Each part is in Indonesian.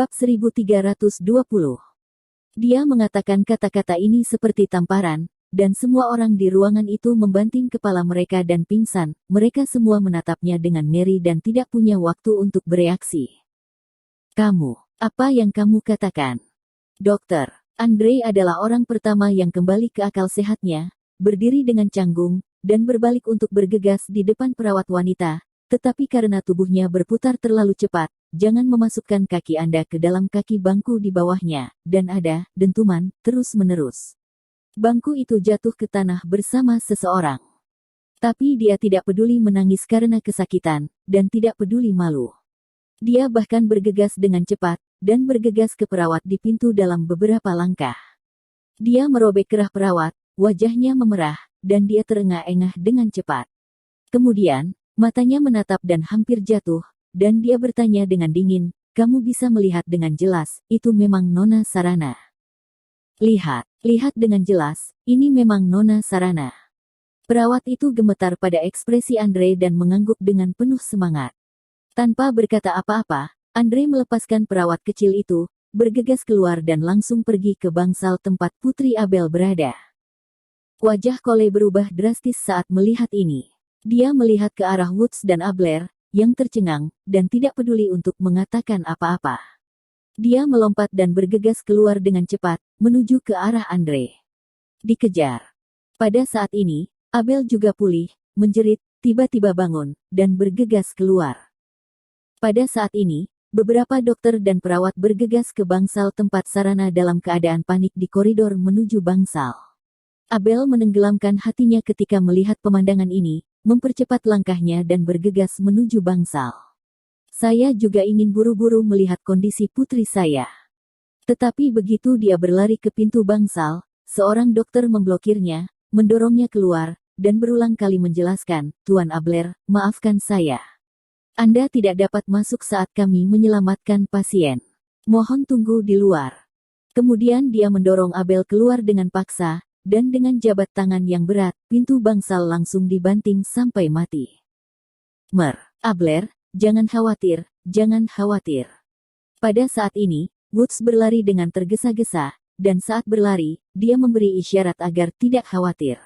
Bab 1320. Dia mengatakan kata-kata ini seperti tamparan, dan semua orang di ruangan itu membanting kepala mereka dan pingsan. Mereka semua menatapnya dengan ngeri dan tidak punya waktu untuk bereaksi. Kamu, apa yang kamu katakan? Dokter, Andre adalah orang pertama yang kembali ke akal sehatnya, berdiri dengan canggung, dan berbalik untuk bergegas di depan perawat wanita, tetapi karena tubuhnya berputar terlalu cepat, jangan memasukkan kaki Anda ke dalam kaki bangku di bawahnya, dan ada dentuman terus-menerus. Bangku itu jatuh ke tanah bersama seseorang. Tapi dia tidak peduli menangis karena kesakitan, dan tidak peduli malu. Dia bahkan bergegas dengan cepat, dan bergegas ke perawat di pintu dalam beberapa langkah. Dia merobek kerah perawat, wajahnya memerah, dan dia terengah-engah dengan cepat. Kemudian, matanya menatap dan hampir jatuh, dan dia bertanya dengan dingin, "Kamu bisa melihat dengan jelas, itu memang Nona Sarana." Lihat dengan jelas, ini memang Nona Sarana. Perawat itu gemetar pada ekspresi Andre dan mengangguk dengan penuh semangat. Tanpa berkata apa-apa, Andre melepaskan perawat kecil itu, bergegas keluar dan langsung pergi ke bangsal tempat Putri Abel berada. Wajah Cole berubah drastis saat melihat ini. Dia melihat ke arah Woods dan Abler, yang tercengang, dan tidak peduli untuk mengatakan apa-apa. Dia melompat dan bergegas keluar dengan cepat, menuju ke arah Andre. Dikejar. Pada saat ini, Abel juga pulih, menjerit, tiba-tiba bangun, dan bergegas keluar. Pada saat ini, beberapa dokter dan perawat bergegas ke bangsal tempat Sarana dalam keadaan panik di koridor menuju bangsal. Abel menenggelamkan hatinya ketika melihat pemandangan ini, mempercepat langkahnya dan bergegas menuju bangsal. Saya juga ingin buru-buru melihat kondisi putri saya. Tetapi begitu dia berlari ke pintu bangsal, seorang dokter memblokirnya, mendorongnya keluar, dan berulang kali menjelaskan, "Tuan Abler, maafkan saya. Anda tidak dapat masuk saat kami menyelamatkan pasien. Mohon tunggu di luar." Kemudian dia mendorong Abel keluar dengan paksa, dan dengan jabat tangan yang berat, pintu bangsal langsung dibanting sampai mati. Abler, jangan khawatir, jangan khawatir. Pada saat ini, Woods berlari dengan tergesa-gesa, dan saat berlari, dia memberi isyarat agar tidak khawatir.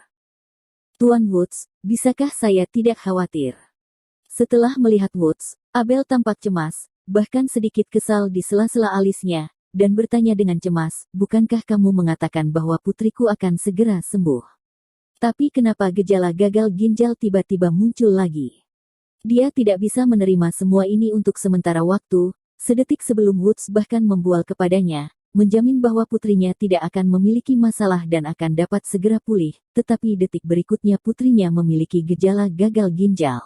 "Tuan Woods, bisakah saya tidak khawatir?" Setelah melihat Woods, Abel tampak cemas, bahkan sedikit kesal di sela-sela alisnya, dan bertanya dengan cemas, "Bukankah kamu mengatakan bahwa putriku akan segera sembuh? Tapi kenapa gejala gagal ginjal tiba-tiba muncul lagi?" Dia tidak bisa menerima semua ini untuk sementara waktu. Sedetik sebelum Woods bahkan membual kepadanya, menjamin bahwa putrinya tidak akan memiliki masalah dan akan dapat segera pulih, tetapi detik berikutnya putrinya memiliki gejala gagal ginjal.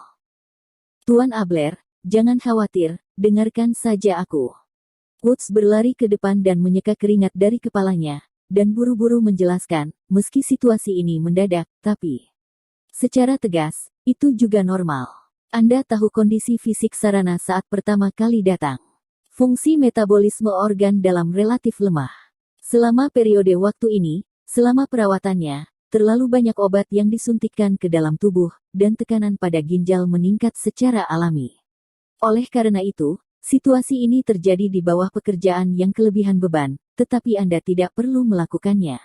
"Tuan Abler, jangan khawatir, dengarkan saja aku." Woods berlari ke depan dan menyeka keringat dari kepalanya, dan buru-buru menjelaskan, meski situasi ini mendadak, tapi secara tegas, itu juga normal. Anda tahu kondisi fisik Sarana saat pertama kali datang. Fungsi metabolisme organ dalam relatif lemah. Selama periode waktu ini, selama perawatannya, terlalu banyak obat yang disuntikkan ke dalam tubuh, dan tekanan pada ginjal meningkat secara alami. Oleh karena itu, situasi ini terjadi di bawah pekerjaan yang kelebihan beban, tetapi Anda tidak perlu melakukannya.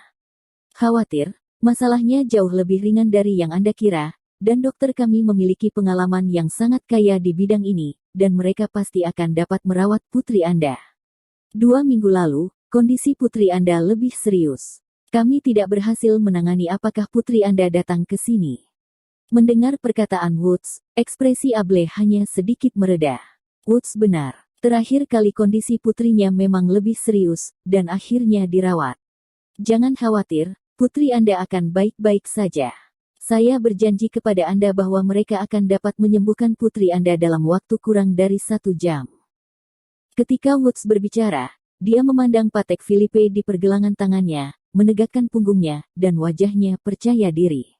Khawatir, masalahnya jauh lebih ringan dari yang Anda kira, dan dokter kami memiliki pengalaman yang sangat kaya di bidang ini, dan mereka pasti akan dapat merawat putri Anda. 2 minggu lalu, kondisi putri Anda lebih serius. Kami tidak berhasil menangani apakah putri Anda datang ke sini. Mendengar perkataan Woods, ekspresi Able hanya sedikit mereda. Woods benar. Terakhir kali kondisi putrinya memang lebih serius, dan akhirnya dirawat. Jangan khawatir, putri Anda akan baik-baik saja. Saya berjanji kepada Anda bahwa mereka akan dapat menyembuhkan putri Anda dalam waktu kurang dari 1 jam. Ketika Woods berbicara, dia memandang Patek Philippe di pergelangan tangannya, menegakkan punggungnya, dan wajahnya percaya diri.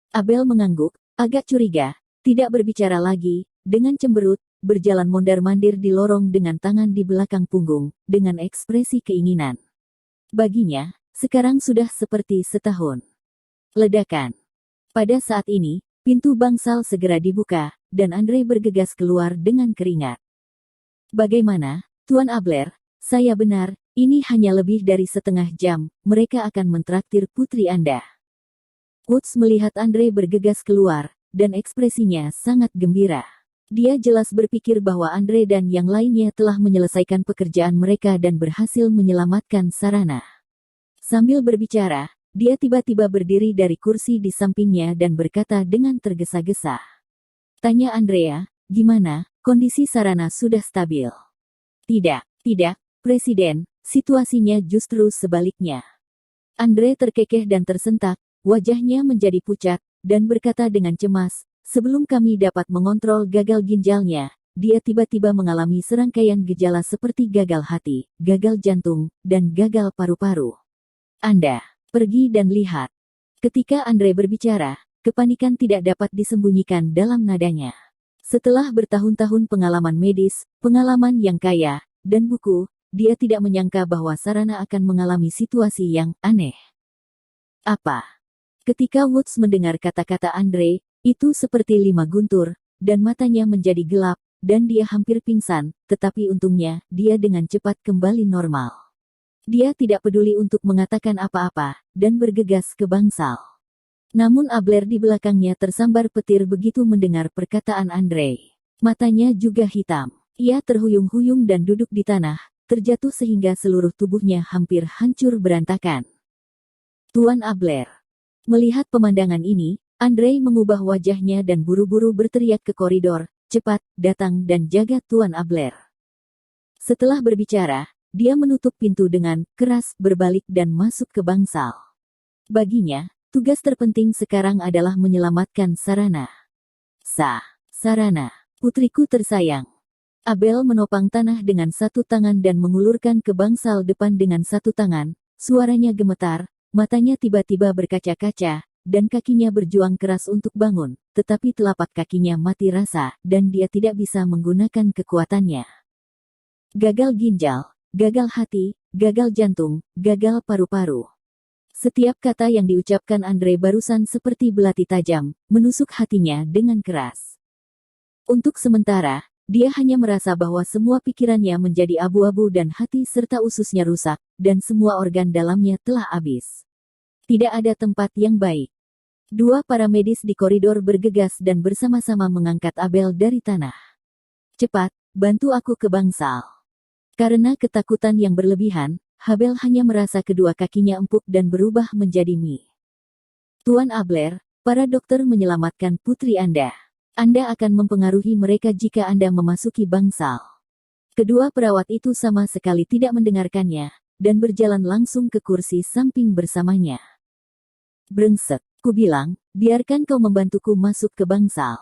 Abel mengangguk, agak curiga, tidak berbicara lagi, dengan cemberut, berjalan mondar-mandir di lorong dengan tangan di belakang punggung, dengan ekspresi keinginan. Baginya, sekarang sudah seperti setahun. Ledakan. Pada saat ini, pintu bangsal segera dibuka, dan Andre bergegas keluar dengan keringat. "Bagaimana, Tuan Abler?" Saya benar, ini hanya lebih dari setengah jam, mereka akan mentraktir putri Anda. Woods melihat Andre bergegas keluar, dan ekspresinya sangat gembira. Dia jelas berpikir bahwa Andre dan yang lainnya telah menyelesaikan pekerjaan mereka dan berhasil menyelamatkan Sarana. Sambil berbicara, dia tiba-tiba berdiri dari kursi di sampingnya dan berkata dengan tergesa-gesa. Tanya Andrea, gimana, kondisi Sarana sudah stabil? Tidak, Presiden, situasinya justru sebaliknya. Andre terkekeh dan tersentak, wajahnya menjadi pucat, dan berkata dengan cemas, sebelum kami dapat mengontrol gagal ginjalnya, dia tiba-tiba mengalami serangkaian gejala seperti gagal hati, gagal jantung, dan gagal paru-paru. Anda, pergi dan lihat. Ketika Andre berbicara, kepanikan tidak dapat disembunyikan dalam nadanya. Setelah bertahun-tahun pengalaman medis, pengalaman yang kaya, dan buku, dia tidak menyangka bahwa Sarana akan mengalami situasi yang aneh. Apa? Ketika Woods mendengar kata-kata Andre, itu seperti 5 guntur, dan matanya menjadi gelap, dan dia hampir pingsan, tetapi untungnya, dia dengan cepat kembali normal. Dia tidak peduli untuk mengatakan apa-apa, dan bergegas ke bangsal. Namun Abler di belakangnya tersambar petir begitu mendengar perkataan Andre. Matanya juga hitam. Ia terhuyung-huyung dan duduk di tanah, terjatuh sehingga seluruh tubuhnya hampir hancur berantakan. Tuan Abler. Melihat pemandangan ini, Andre mengubah wajahnya dan buru-buru berteriak ke koridor, cepat, datang dan jaga Tuan Abler. Setelah berbicara, dia menutup pintu dengan keras, berbalik dan masuk ke bangsal. Baginya, tugas terpenting sekarang adalah menyelamatkan Sarana. Sarana, putriku tersayang. Abel menopang tanah dengan satu tangan dan mengulurkan ke bangsal depan dengan satu tangan, suaranya gemetar, matanya tiba-tiba berkaca-kaca, dan kakinya berjuang keras untuk bangun, tetapi telapak kakinya mati rasa, dan dia tidak bisa menggunakan kekuatannya. Gagal ginjal, gagal hati, gagal jantung, gagal paru-paru. Setiap kata yang diucapkan Andre barusan seperti belati tajam, menusuk hatinya dengan keras. Untuk sementara, dia hanya merasa bahwa semua pikirannya menjadi abu-abu dan hati serta ususnya rusak, dan semua organ dalamnya telah habis. Tidak ada tempat yang baik. 2 para medis di koridor bergegas dan bersama-sama mengangkat Abel dari tanah. Cepat, bantu aku ke bangsal. Karena ketakutan yang berlebihan, Abel hanya merasa kedua kakinya empuk dan berubah menjadi mie. Tuan Abler, para dokter menyelamatkan putri Anda. Anda akan mempengaruhi mereka jika Anda memasuki bangsal. Kedua perawat itu sama sekali tidak mendengarkannya, dan berjalan langsung ke kursi samping bersamanya. Brengsek, ku bilang, biarkan kau membantuku masuk ke bangsal.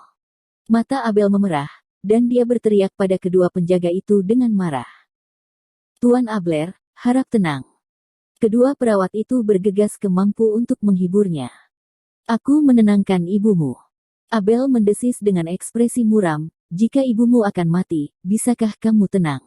Mata Abel memerah, dan dia berteriak pada kedua penjaga itu dengan marah. Tuan Abler, harap tenang. Kedua perawat itu bergegas kemampu untuk menghiburnya. Aku menenangkan ibumu. Abel mendesis dengan ekspresi muram, jika ibumu akan mati, bisakah kamu tenang?